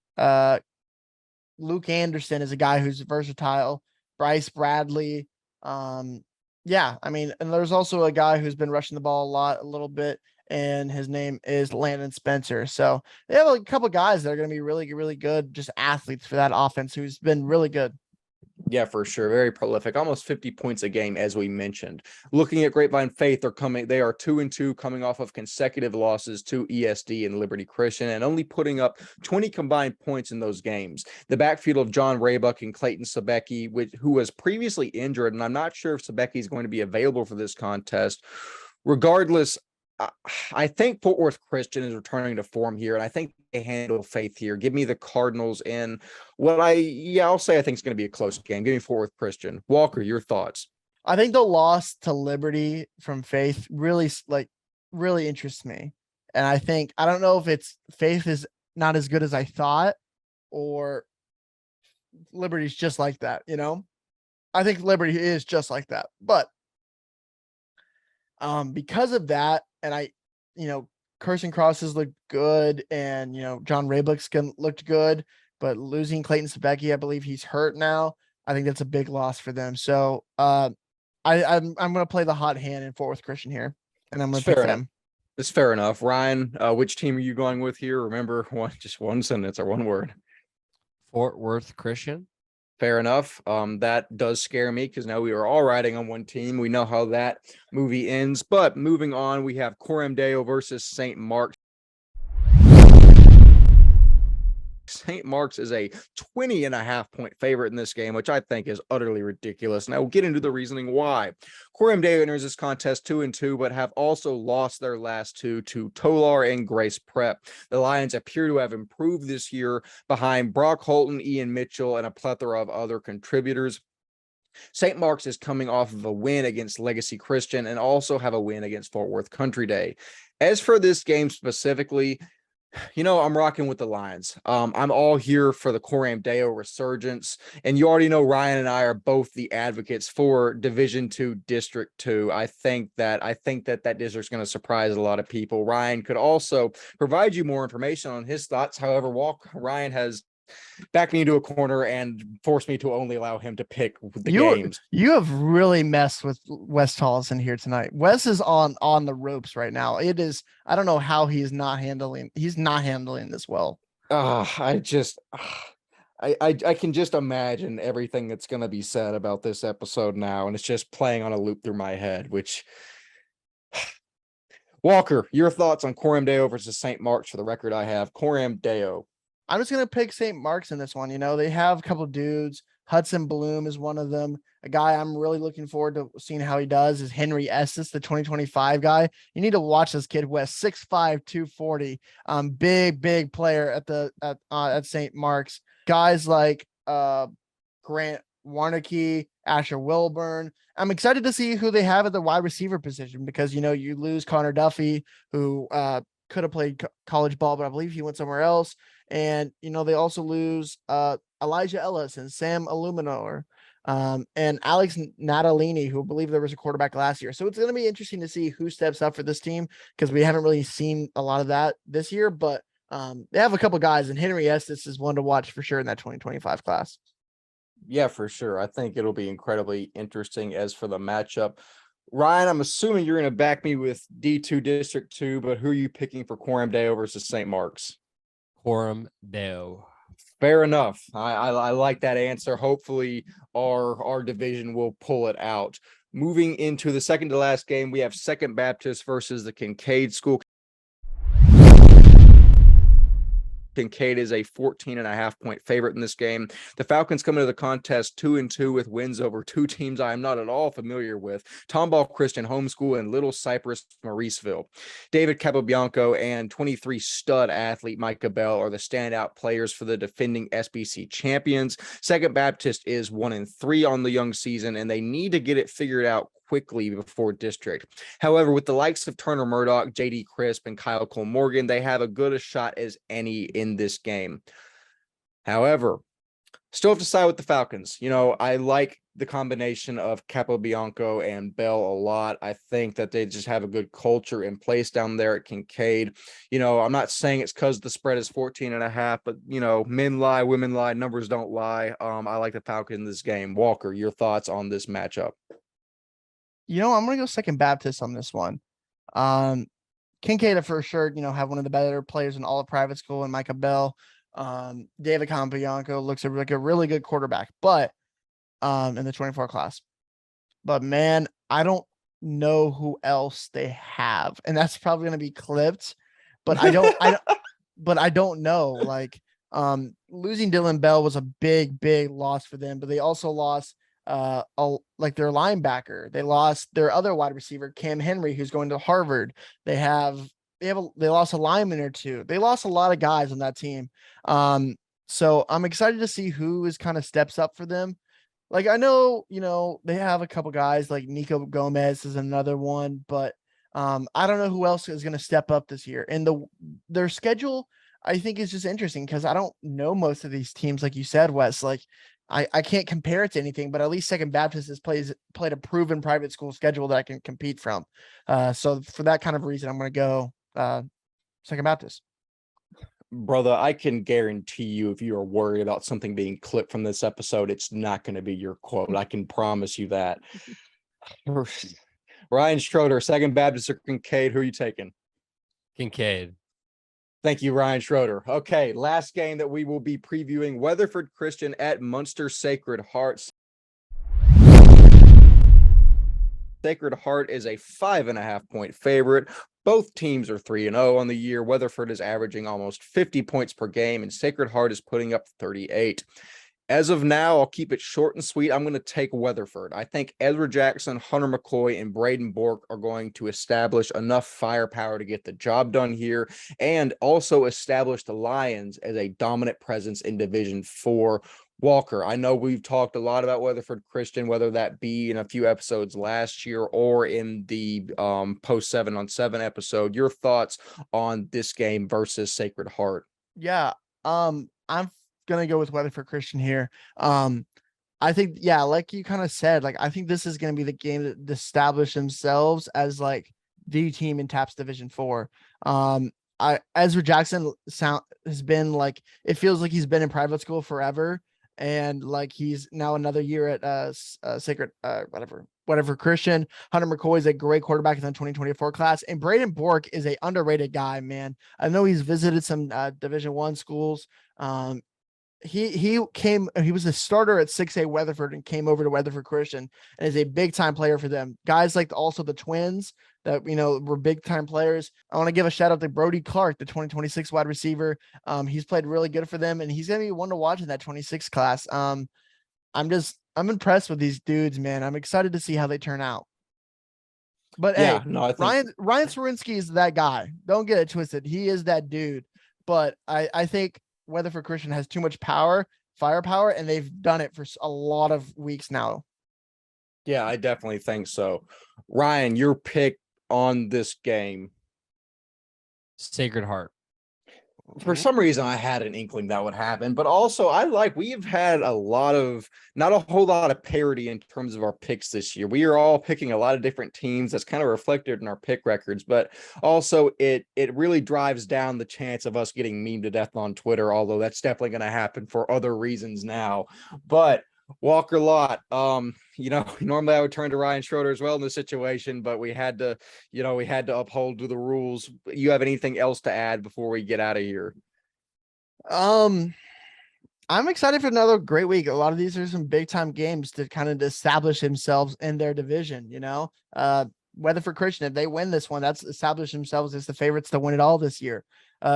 Luke Anderson is a guy who's versatile. Bryce Bradley. And there's also a guy who's been rushing the ball a little bit, and his name is Landon Spencer. So they have a couple guys that are going to be really, really good, just athletes for that offense who's been really good. Yeah, for sure. Very prolific. Almost 50 points a game, as we mentioned. Looking at Grapevine Faith, they are 2-2 coming off of consecutive losses to ESD and Liberty Christian and only putting up 20 combined points in those games. The backfield of John Raybuck and Clayton Sebecki, who was previously injured, and I'm not sure if Sebecki is going to be available for this contest. Regardless, I think Fort Worth Christian is returning to form here, and I think they handle Faith here. Give me the Cardinals in what I'll say I think it's going to be a close game. Give me Fort Worth Christian. Walker, your thoughts? I think the loss to Liberty from Faith really interests me. And I don't know if Faith is not as good as I thought, or Liberty's just like that, I think Liberty is just like that. But because of that, and Carson Crosses looked good, and John Raybuck's looked good, but losing Clayton Sebecki, I believe he's hurt now. I think that's a big loss for them. So I'm going to play the hot hand in Fort Worth Christian here, and I'm going to pick them. It's fair enough. Ryan, which team are you going with here? Remember, just one sentence or one word. Fort Worth Christian. Fair enough. That does scare me because now we are all riding on one team. We know how that movie ends. But moving on, we have Coram Deo versus St. Mark's. St. Mark's is a 20.5-point favorite in this game, which I think is utterly ridiculous. And I will get into the reasoning why. Coram Deo enters this contest 2-2, but have also lost their last 2 to Tolar and Grace Prep. The Lions appear to have improved this year behind Brock Holton, Ian Mitchell, and a plethora of other contributors. St. Mark's is coming off of a win against Legacy Christian and also have a win against Fort Worth Country Day. As for this game specifically, I'm rocking with the Lions. I'm all here for the Coram Deo resurgence, and you already know Ryan and I are both the advocates for Division II, District 2. I think that district's going to surprise a lot of people. Ryan could also provide you more information on his thoughts. However, Ryan has backed me into a corner and forced me to only allow him to pick the games. You have really messed with Wes Tolleson here tonight. Wes is on the ropes right now. It is, I don't know how he's not handling this well. I just I can just imagine everything that's going to be said about this episode now, and it's just playing on a loop through my head, which Walker, your thoughts on Coram Deo versus St. Mark's. For the record, I have Coram Deo. I'm just gonna pick St. Mark's in this one. They have a couple of dudes. Hudson Bloom is one of them. A guy I'm really looking forward to seeing how he does is Henry Estes, the 2025 guy. You need to watch this kid, Wes, 6'5", 240. Big player at St. Mark's. Guys like Grant Warneke, Asher Wilburn. I'm excited to see who they have at the wide receiver position because you lose Connor Duffy, who could have played college ball, but I believe he went somewhere else. And they also lose Elijah Ellis and Sam Aluminor, and Alex Natalini, who I believe there was a quarterback last year. So it's going to be interesting to see who steps up for this team because we haven't really seen a lot of that this year. But they have a couple guys, and Henry Estes is one to watch for sure in that 2025 class. Yeah, for sure. I think it'll be incredibly interesting. As for the matchup, Ryan, I'm assuming you're going to back me with D2 District 2, but who are you picking for Coram Deo versus St. Mark's? Coram Deo. Fair enough. I like that answer. Hopefully our division will pull it out. Moving into the second to last game, we have Second Baptist versus the Kinkaid School. Kinkaid is a 14.5-point favorite in this game. The Falcons come into the contest 2-2 with wins over two teams I am not at all familiar with: Tomball Christian Homeschool and Little Cypress Mauriceville. David Capobianco and 23 stud athlete Micah Bell are the standout players for the defending SBC champions. Second Baptist is 1-3 on the young season, and they need to get it figured out quickly before district. However, with the likes of Turner Murdoch, JD Crisp, and Kyle Cole Morgan, they have as good a shot as any in this game. However, still have to side with the Falcons. I like the combination of Capobianco and Bell a lot. I think that they just have a good culture in place down there at Kinkaid. I'm not saying it's because the spread is 14.5, but men lie, women lie, numbers don't lie. I like the Falcons in this game. Walker, your thoughts on this matchup? I'm going to go Second Baptist on this one. Kinkaid for sure, have one of the better players in all of private school, and Micah Bell. David Capobianco looks like a really good quarterback, but in the 24 class. But man, I don't know who else they have, and that's probably going to be clipped. But I don't know. Like losing Dylan Bell was a big loss for them, but they also lost like their linebacker. They lost their other wide receiver, Cam Henry, who's going to Harvard. They lost a lineman or two. They lost a lot of guys on that team. So I'm excited to see who is kind of steps up for them. Like I know, they have a couple guys like Nico Gomez is another one, but I don't know who else is going to step up this year. And their schedule, I think, is just interesting because I don't know most of these teams, like you said, Wes. Like I can't compare it to anything, but at least Second Baptist has played a proven private school schedule that I can compete from. So for that kind of reason, I'm going to go Second Baptist. Brother, I can guarantee you if you are worried about something being clipped from this episode, it's not going to be your quote. I can promise you that. Ryan Schroeder, Second Baptist or Kinkaid, who are you taking? Kinkaid. Thank you, Ryan Schroeder. Okay, last game that we will be previewing: Weatherford Christian at Munster Sacred Heart. Sacred Heart is a 5.5-point favorite. Both teams are 3-0 on the year. Weatherford is averaging almost 50 points per game, and Sacred Heart is putting up 38. As of now, I'll keep it short and sweet. I'm going to take Weatherford. I think Ezra Jackson, Hunter McCoy, and Braden Bork are going to establish enough firepower to get the job done here, and also establish the Lions as a dominant presence in Division 4. Walker, I know we've talked a lot about Weatherford Christian, whether that be in a few episodes last year or in the post 7-on-7 episode. Your thoughts on this game versus Sacred Heart? Yeah. I'm gonna go with Weatherford Christian here. I think, yeah, like you kind of said, like I think this is gonna be the game that establish themselves as like the team in TAPS Division 4. Ezra Jackson has been like, it feels like he's been in private school forever, and like he's now another year at Sacred whatever Christian. Hunter McCoy is a great quarterback in the 2024 class, and Braden Bork is a underrated guy, man. I know he's visited some Division 1 schools. He was a starter at 6A Weatherford and came over to Weatherford Christian and is a big time player for them. Guys like also the twins that were big time players. I want to give a shout out to Brody Clark, the 2026 wide receiver. He's played really good for them, and he's gonna be one to watch in that 26 class. I'm impressed with these dudes, man. I'm excited to see how they turn out. But Yeah, hey, no, I think Ryan Swirinski is that guy. Don't get it twisted. He is that dude. But I think Weatherford Christian has too much firepower, and they've done it for a lot of weeks now. yeah, I definitely think so. Ryan, your pick on this game. Sacred Heart. For some reason, I had an inkling that would happen, but also we've had not a whole lot of parity in terms of our picks this year. We are all picking a lot of different teams. That's kind of reflected in our pick records, but also it really drives down the chance of us getting memed to death on Twitter, although that's definitely going to happen for other reasons now. But Walker Lott, normally I would turn to Ryan Schroeder as well in this situation, but we had to uphold to the rules. You have anything else to add before we get out of here? I'm excited for another great week. A lot of these are some big time games to kind of establish themselves in their division. Weatherford Christian, if they win this one, that's established themselves as the favorites to win it all this year.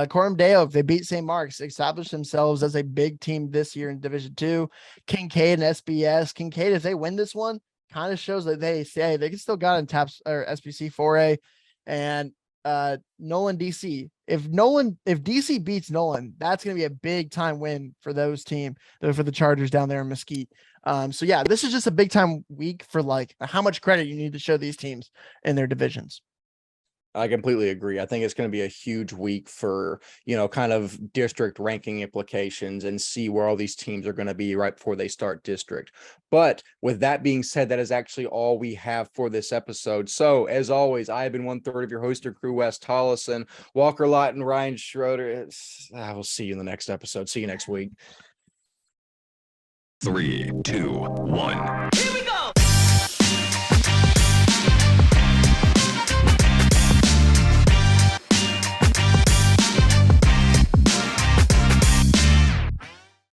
Coram Deo, if they beat St. Mark's, established themselves as a big team this year in Division 2. Kinkaid and SBS. Kinkaid, if they win this one, kind of shows that they can still got in TAPS or SBC 4A. And Nolan DC. If DC beats Nolan, that's going to be a big time win for those team, for the Chargers down there in Mesquite. So yeah, this is just a big time week for like how much credit you need to show these teams in their divisions. I completely agree. I think it's going to be a huge week for, kind of district ranking implications and see where all these teams are going to be right before they start district. But with that being said, that is actually all we have for this episode. So as always, I have been 1/3 of your host or crew, Wes Tolleson, Walker Lott, and Ryan Schroeder. I will see you in the next episode. See you next week. 3, 2, 1.